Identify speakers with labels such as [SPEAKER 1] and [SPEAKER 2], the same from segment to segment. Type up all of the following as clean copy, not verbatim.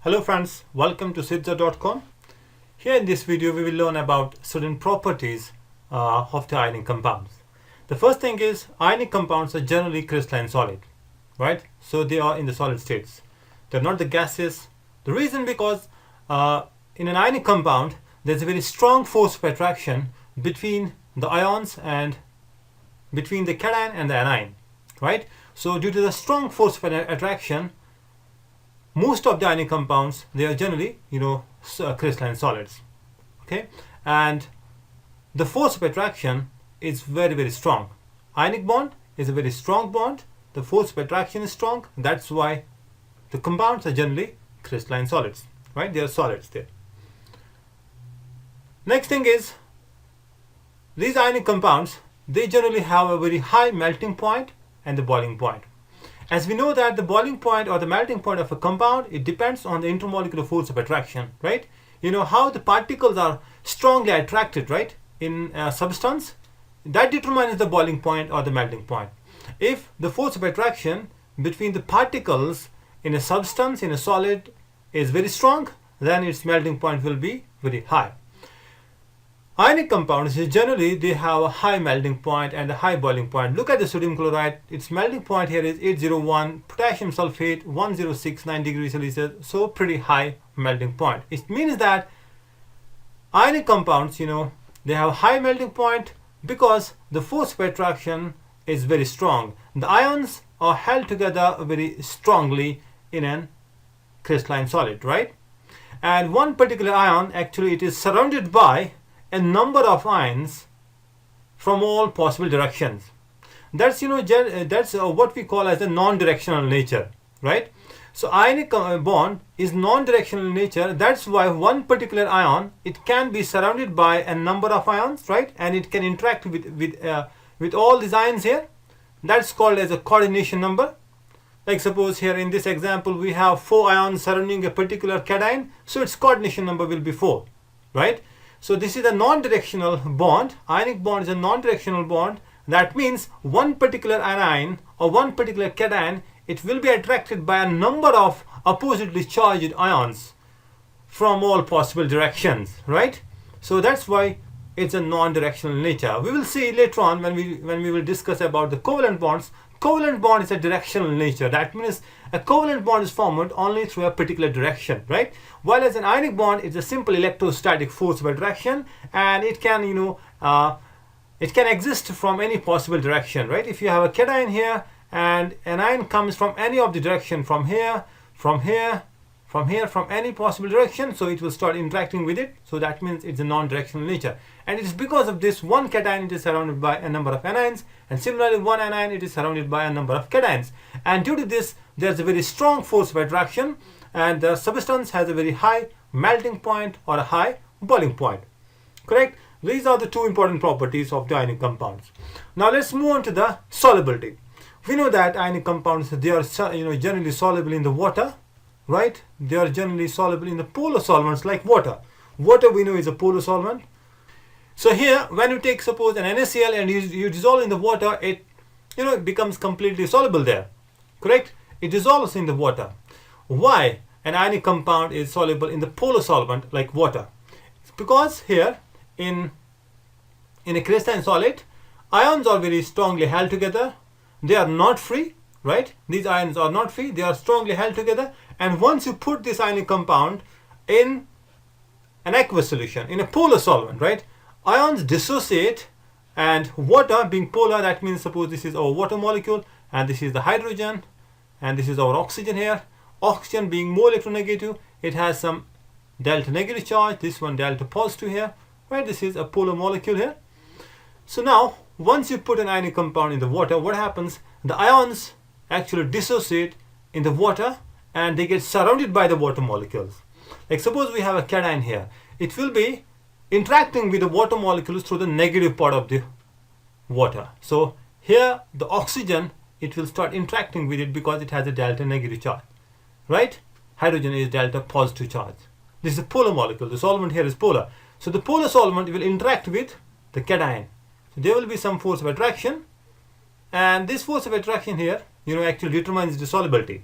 [SPEAKER 1] Hello friends, welcome to sidza.com. Here in this video we will learn about certain properties of the ionic compounds. The first thing is ionic compounds are generally crystalline solid, right? So they are in the solid states. They're not the gases. The reason because in an ionic compound there's a very strong force of attraction between the ions and between the cation and the anion, right? So due to the strong force of attraction, most of the ionic compounds, they are generally, crystalline solids, okay? And the force of attraction is very, very strong. Ionic bond is a very strong bond. The force of attraction is strong. That's why the compounds are generally crystalline solids, right? They are solids there. Next thing is, these ionic compounds, they generally have a very high melting point and the boiling point. As we know that the boiling point or the melting point of a compound, it depends on the intermolecular force of attraction, right? You know how the particles are strongly attracted, right, in a substance, that determines the boiling point or the melting point. If the force of attraction between the particles in a substance, in a solid, is very strong, then its melting point will be very high. Ionic compounds, generally they have a high melting point and a high boiling point. Look at the sodium chloride. Its melting point here is 801, potassium sulfate 1069 degrees Celsius, so pretty high melting point. It means that ionic compounds, they have a high melting point because the force of attraction is very strong. The ions are held together very strongly in a crystalline solid, right? And one particular ion, actually it is surrounded by a number of ions from all possible directions. That's that's what we call as a non-directional nature, right? So ionic bond is non-directional in nature. That's why one particular ion, it can be surrounded by a number of ions, right? And it can interact with all these ions here. That's called as a coordination number. Like suppose here in this example we have 4 ions surrounding a particular cation, so its coordination number will be 4, right? So this is a non-directional bond. Ionic bond is a non-directional bond. That means one particular anion or one particular cation, it will be attracted by a number of oppositely charged ions from all possible directions, right? So that's why it's a non-directional nature. We will see later on when we will discuss about the covalent bonds. Covalent bond is a directional nature. That means a covalent bond is formed only through a particular direction, right? While as an ionic bond is a simple electrostatic force of attraction, and it can it can exist from any possible direction, right? If you have a cation here and an ion comes from any of the direction, from here, from any possible direction, so it will start interacting with it. So that means it's a non-directional nature, and it is because of this one cation it is surrounded by a number of anions, and similarly one anion it is surrounded by a number of cations, and due to this there's a very strong force of attraction, and the substance has a very high melting point or a high boiling point. Correct? These are the two important properties of the ionic compounds. Now let's move on to the solubility. We know that ionic compounds, they are generally soluble in the water, right? They are generally soluble in the polar solvents like water. Water we know is a polar solvent. So here when you take suppose an NaCl and you dissolve in the water, it becomes completely soluble there. Correct? It dissolves in the water. Why an ionic compound is soluble in the polar solvent like water? It's because here in a crystalline solid, ions are very strongly held together. They are not free, right? These ions are not free. They are strongly held together. And once you put this ionic compound in an aqueous solution, in a polar solvent, right, ions dissociate, and water being polar, that means suppose this is our water molecule and this is the hydrogen and this is our oxygen here. Oxygen being more electronegative, it has some delta negative charge, this one delta positive here, right? This is a polar molecule here. So now once you put an ionic compound in the water, what happens? The ions actually dissociate in the water and they get surrounded by the water molecules. Like suppose we have a cation here, it will be interacting with the water molecules through the negative part of the water. So here the oxygen, it will start interacting with it because it has a delta negative charge, right? Hydrogen is delta positive charge. This is a polar molecule. The solvent here is polar. So the polar solvent will interact with the cation. So there will be some force of attraction, and this force of attraction here, actually determines the solubility.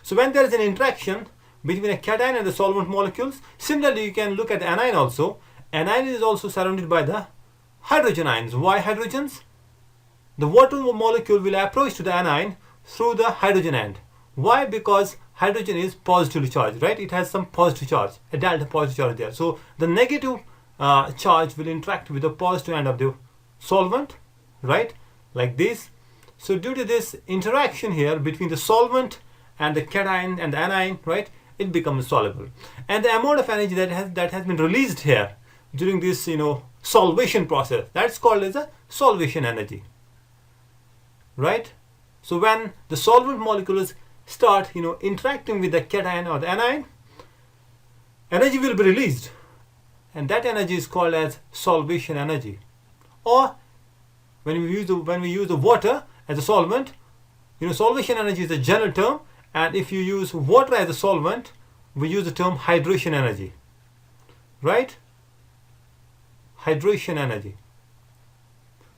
[SPEAKER 1] So when there is an interaction, between a cation and the solvent molecules. Similarly, you can look at the anion also. Anion is also surrounded by the hydrogen ions. Why hydrogens? The water molecule will approach to the anion through the hydrogen end. Why? Because hydrogen is positively charged, right? It has some positive charge, a delta positive charge there. So the negative charge will interact with the positive end of the solvent, right? Like this. So due to this interaction here between the solvent and the cation and the anion, right, it becomes soluble. And the amount of energy that has been released here during this, solvation process, that's called as a solvation energy, right? So when the solvent molecules start, interacting with the cation or the anion, energy will be released, and that energy is called as solvation energy. Or when we use the water as a solvent, solvation energy is a general term, and if you use water as a solvent, we use the term hydration energy, right? Hydration energy.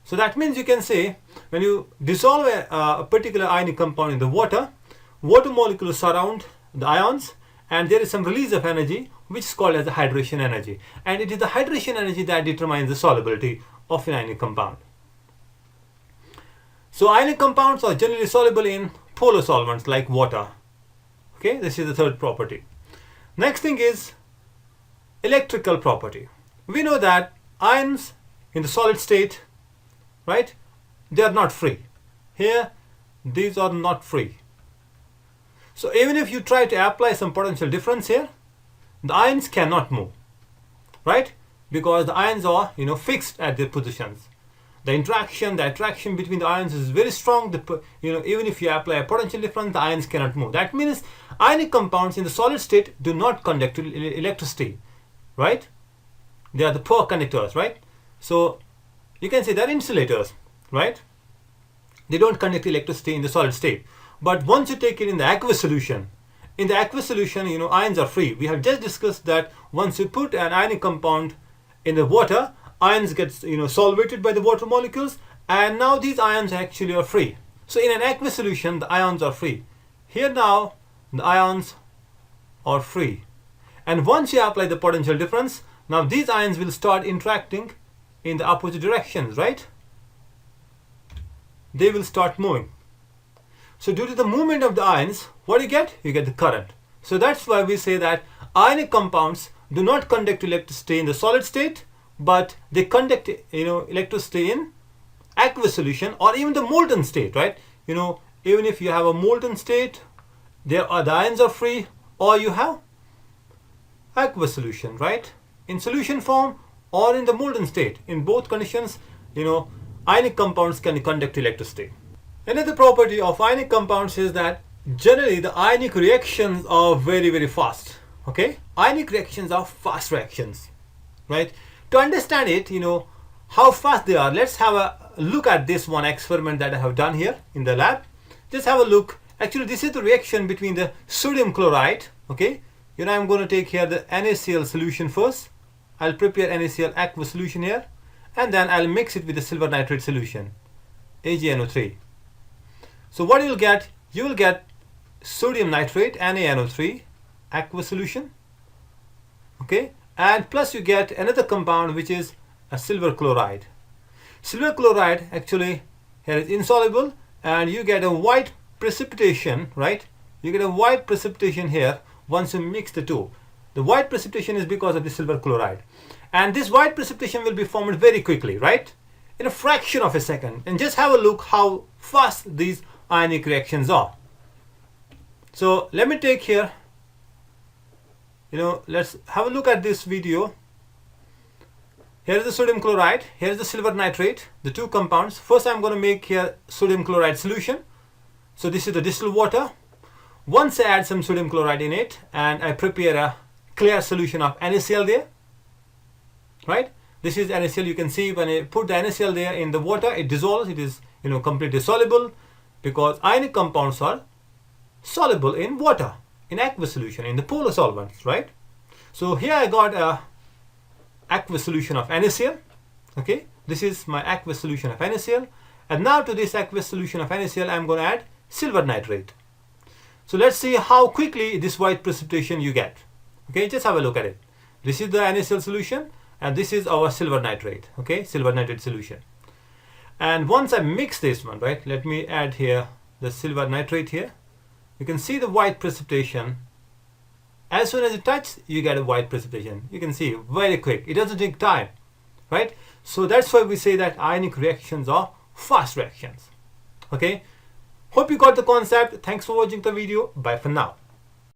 [SPEAKER 1] So that means you can say when you dissolve a particular ionic compound in the water molecules surround the ions, and there is some release of energy which is called as the hydration energy, and it is the hydration energy that determines the solubility of an ionic compound. So ionic compounds are generally soluble in polar solvents like water. Okay, this is the third property. Next thing is electrical property. We know that ions in the solid state, right, they are not free. Here, these are not free. So even if you try to apply some potential difference here, the ions cannot move, right? Because the ions are, fixed at their positions. The attraction between the ions is very strong. Even if you apply a potential difference, the ions cannot move. That means ionic compounds in the solid state do not conduct electricity, right? They are the poor conductors, right? So you can say they're insulators, right? They don't conduct electricity in the solid state. But once you take it in the aqueous solution, ions are free. We have just discussed that once you put an ionic compound in the water, ions get solvated by the water molecules, and now these ions actually are free. So in an aqueous solution, the ions are free. Here now, the ions are free. And once you apply the potential difference, now these ions will start interacting in the opposite directions, right? They will start moving. So due to the movement of the ions, what do you get? You get the current. So that's why we say that ionic compounds do not conduct electricity in the solid state, but they conduct electricity in aqueous solution or even the molten state, right? Even if you have a molten state, the ions are free, or you have aqueous solution, right? In solution form or in the molten state. In both conditions, ionic compounds can conduct electricity. Another property of ionic compounds is that generally the ionic reactions are very, very fast. Okay? Ionic reactions are fast reactions, right? To understand it, how fast they are, let's have a look at this one experiment that I have done here in the lab. Just have a look. Actually, this is the reaction between the sodium chloride. Okay? I'm going to take here the NaCl solution first. I'll prepare NaCl aqueous solution here, and then I'll mix it with the silver nitrate solution, AgNO3. So what you'll get? You will get sodium nitrate, NaNO3, aqueous solution. Okay? And plus you get another compound which is a silver chloride. Silver chloride actually here is insoluble, and you get a white precipitation, right? You get a white precipitation here once you mix the two. The white precipitation is because of the silver chloride. And this white precipitation will be formed very quickly, right? In a fraction of a second. And just have a look how fast these ionic reactions are. So let me take here, let's have a look at this video. Here is the sodium chloride, here is the silver nitrate, the two compounds. First I'm going to make here sodium chloride solution. So this is the distilled water. Once I add some sodium chloride in it and I prepare a clear solution of NaCl there, right? This is NaCl. You can see when I put the NaCl there in the water, it dissolves. It is completely soluble, because ionic compounds are soluble in water, in aqueous solution, in the polar solvents, right? So here I got a aqueous solution of NaCl. Okay, this is my aqueous solution of NaCl, and now to this aqueous solution of NaCl I'm going to add silver nitrate. So let's see how quickly this white precipitation you get. Okay, just have a look at it. This is the NaCl solution and this is our silver nitrate. Okay, silver nitrate solution. And once I mix this one, right, let me add here the silver nitrate here. You can see the white precipitation. As soon as it touches, you get a white precipitation. You can see very quick. It doesn't take time, right? So that's why we say that ionic reactions are fast reactions. Okay. Hope you got the concept. Thanks for watching the video. Bye for now.